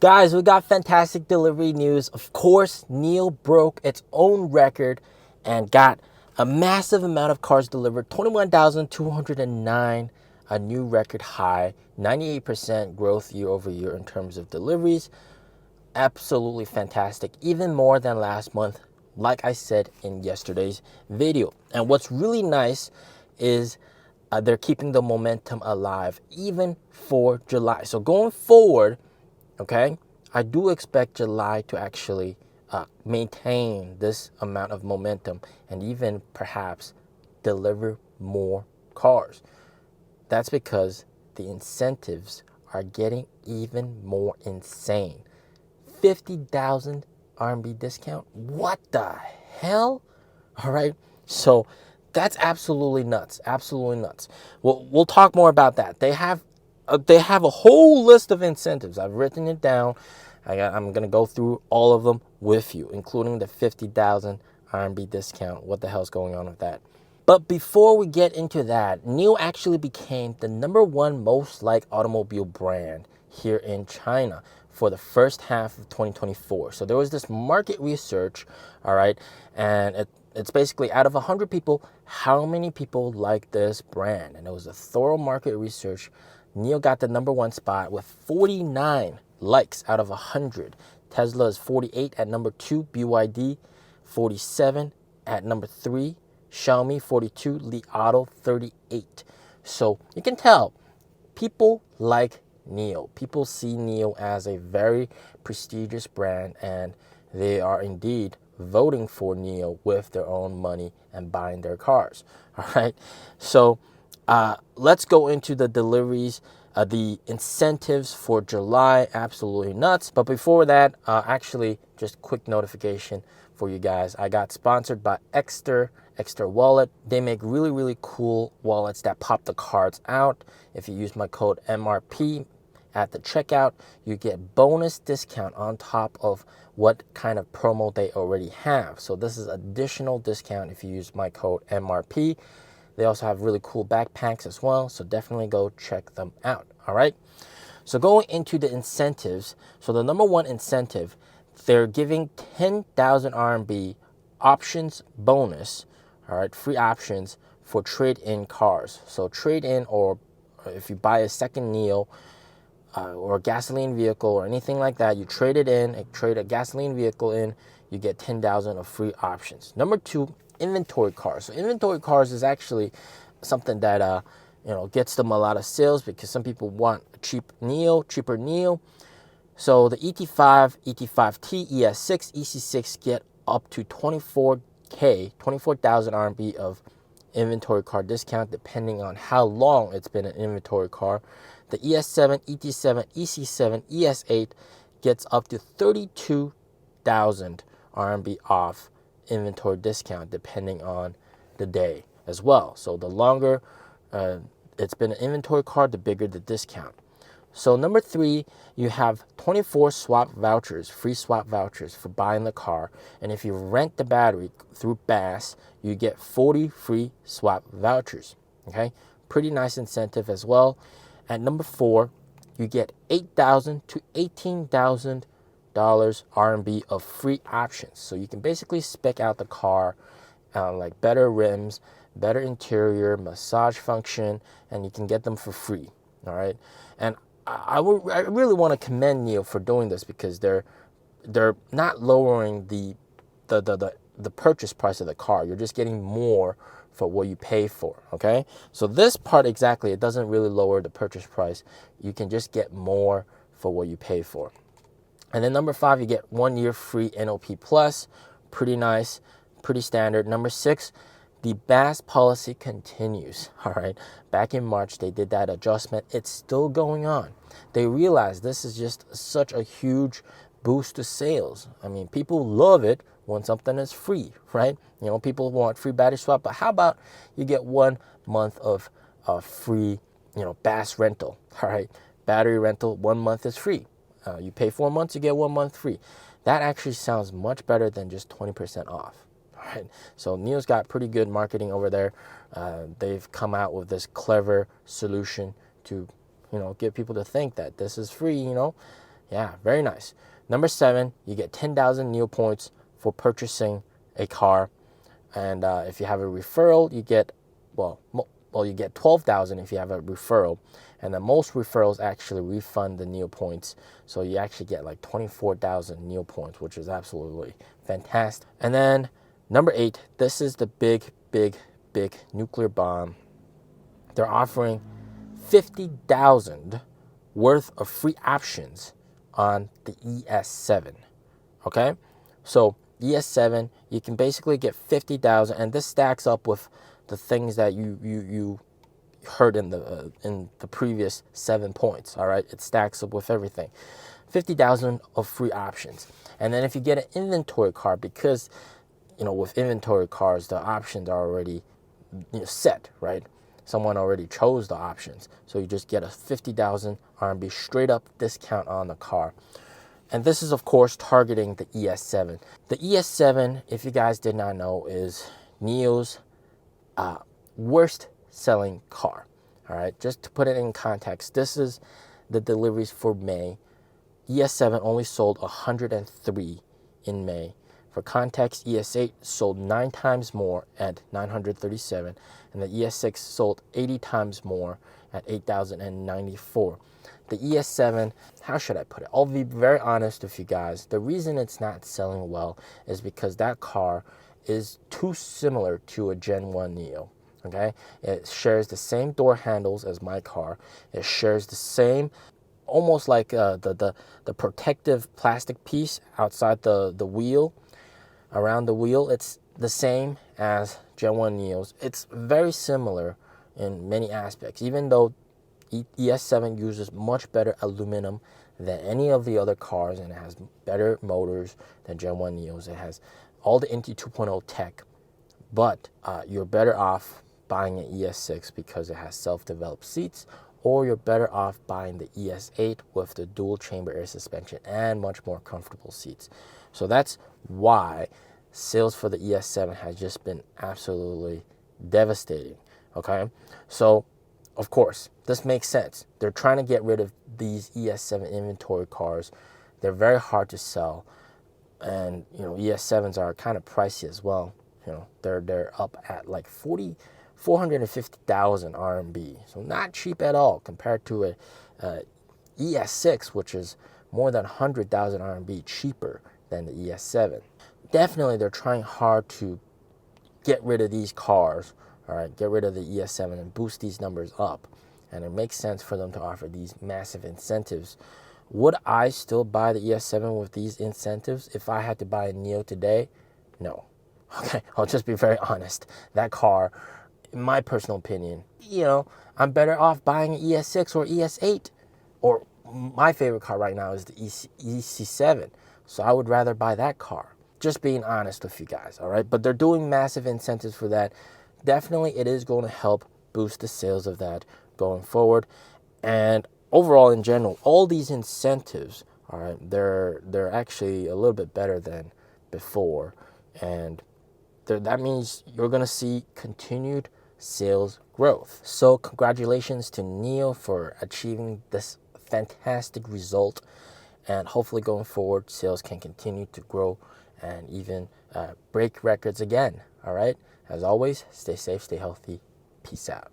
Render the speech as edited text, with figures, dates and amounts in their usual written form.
Guys, we got fantastic delivery news. Of course, NIO broke its own record and got a massive amount of cars delivered, 21,209, a new record high, 98% growth year over year in terms of deliveries. Absolutely fantastic, even more than last month, like I said in yesterday's video. And what's really nice is they're keeping the momentum alive even for July. So going forward, okay, I do expect July to actually maintain this amount of momentum and even perhaps deliver more cars. That's because the incentives are getting even more insane. 50,000 RMB discount? What the hell? All right. So that's absolutely nuts. Absolutely nuts. We'll talk more about that. They have a whole list of incentives. I've written it down. I'm going to go through all of them with you, including the 50,000 RMB discount. What the hell's going on with that? But before we get into that, NIO actually became the #1 most liked automobile brand here in China for the first half of 2024. So there was this market research, all right, and it's basically out of 100 people, how many people like this brand? And it was a thorough market research. NIO got the #1 spot with 49 likes out of 100. Tesla is 48 at #2, BYD 47 at #3. Xiaomi 42, Li Auto 38. So you can tell people like NIO. People see NIO as a very prestigious brand, and they are indeed voting for NIO with their own money and buying their cars. All right. So let's go into the deliveries. The incentives for July, absolutely nuts. But before that, actually, just quick notification for you guys. I got sponsored by Exter Wallet. They make really, really cool wallets that pop the cards out. If you use my code MRP at the checkout, you get bonus discount on top of what kind of promo they already have. So this is additional discount if you use my code MRP. They also have really cool backpacks as well, so definitely go check them out, all right? So going into the incentives, so the #1 incentive, they're giving 10,000 RMB options bonus, all right, free options for trade-in cars. So trade-in, or if you buy a second NIO or a gasoline vehicle or anything like that, you trade it in, trade a gasoline vehicle in, you get 10,000 of free options. #2, inventory cars. So inventory cars is actually something that gets them a lot of sales because some people want a cheaper NIO. So the ET5, ET5T, ES6, EC6 get up to 24,000 RMB of inventory car discount depending on how long it's been an inventory car. The ES7, ET7, EC7, ES8 gets up to 32,000 RMB off inventory discount depending on the day as well. So the longer it's been an inventory car, the bigger the discount. So #3, you have 24 swap vouchers, free swap vouchers for buying the car. And if you rent the battery through BAS, you get 40 free swap vouchers. Okay, pretty nice incentive as well. At #4, you get 8,000 to 18,000 RMB of free options. So you can basically spec out the car, like better rims, better interior, massage function, and you can get them for free. All right, and I really want to commend NIO for doing this because they're not lowering the purchase price of the car. You're just getting more for what you pay for. Okay, so this part exactly, it doesn't really lower the purchase price. You can just get more for what you pay for. And then #5, you get 1 year free NOP Plus. Pretty nice, pretty standard. #6, the BAS policy continues. All right. Back in March, they did that adjustment. It's still going on. They realize this is just such a huge boost to sales. I mean, people love it when something is free, right? People want free battery swap, but how about you get 1 month of free, BAS rental, all right? Battery rental, 1 month is free. You pay 4 months, you get 1 month free. That actually sounds much better than just 20% off. All right. So NIO's got pretty good marketing over there. They've come out with this clever solution to, get people to think that this is free, Yeah, very nice. Number 7, you get 10,000 NIO points for purchasing a car. And if you have a referral, you get, you get 12,000 if you have a referral. And then most referrals actually refund the NIO points. So you actually get like 24,000 NIO points, which is absolutely fantastic. And then number 8, this is the big nuclear bomb. They're offering 50,000 worth of free options on the ES7. Okay? So ES7, you can basically get 50,000, and this stacks up with the things that you heard in the previous 7 points. All right, it stacks up with everything. 50,000 of free options, and then if you get an inventory car, because with inventory cars the options are already set, right? Someone already chose the options, so you just get a 50,000 RMB straight up discount on the car. And this is, of course, targeting the ES7. The ES7, if you guys did not know, is NIO's worst selling car. All right, just to put it in context, this is the deliveries for May. ES7 only sold 103 in May. For context, ES8 sold 9 times more at 937, and the ES6 sold 80 times more at 8,094. The ES7, how should I put it? I'll be very honest with you guys. The reason it's not selling well is because that car is too similar to a Gen 1 NIO. Okay, it shares the same door handles as my car. It shares the same, almost like the protective plastic piece outside the wheel, around the wheel. It's the same as Gen 1 NIOs. It's very similar in many aspects, even though ES7 uses much better aluminum than any of the other cars, and it has better motors than Gen 1 NIOs. It has all the Inti 2.0 tech, but you're better off buying an ES6 because it has self-developed seats, or you're better off buying the ES8 with the dual chamber air suspension and much more comfortable seats. So that's why sales for the ES7 has just been absolutely devastating. Okay, so of course this makes sense. They're trying to get rid of these ES7 inventory cars. They're very hard to sell, and ES7s are kind of pricey as well. They're up at like 450,000 RMB, so not cheap at all compared to a ES6, which is more than 100,000 RMB cheaper than the ES7. Definitely, they're trying hard to get rid of these cars. All right, get rid of the ES7 and boost these numbers up, and it makes sense for them to offer these massive incentives. Would I still buy the ES7 with these incentives if I had to buy a NIO today? No. Okay, I'll just be very honest. That car, in my personal opinion, I'm better off buying an ES6 or ES8. Or my favorite car right now is the EC7. So I would rather buy that car. Just being honest with you guys, all right? But they're doing massive incentives for that. Definitely, it is going to help boost the sales of that going forward. And overall, in general, all these incentives, all right, they're actually a little bit better than before. And that means you're going to see continued sales growth. So congratulations to NIO for achieving this fantastic result, and hopefully going forward sales can continue to grow and even break records again. All right, as always, stay safe, stay healthy, peace out.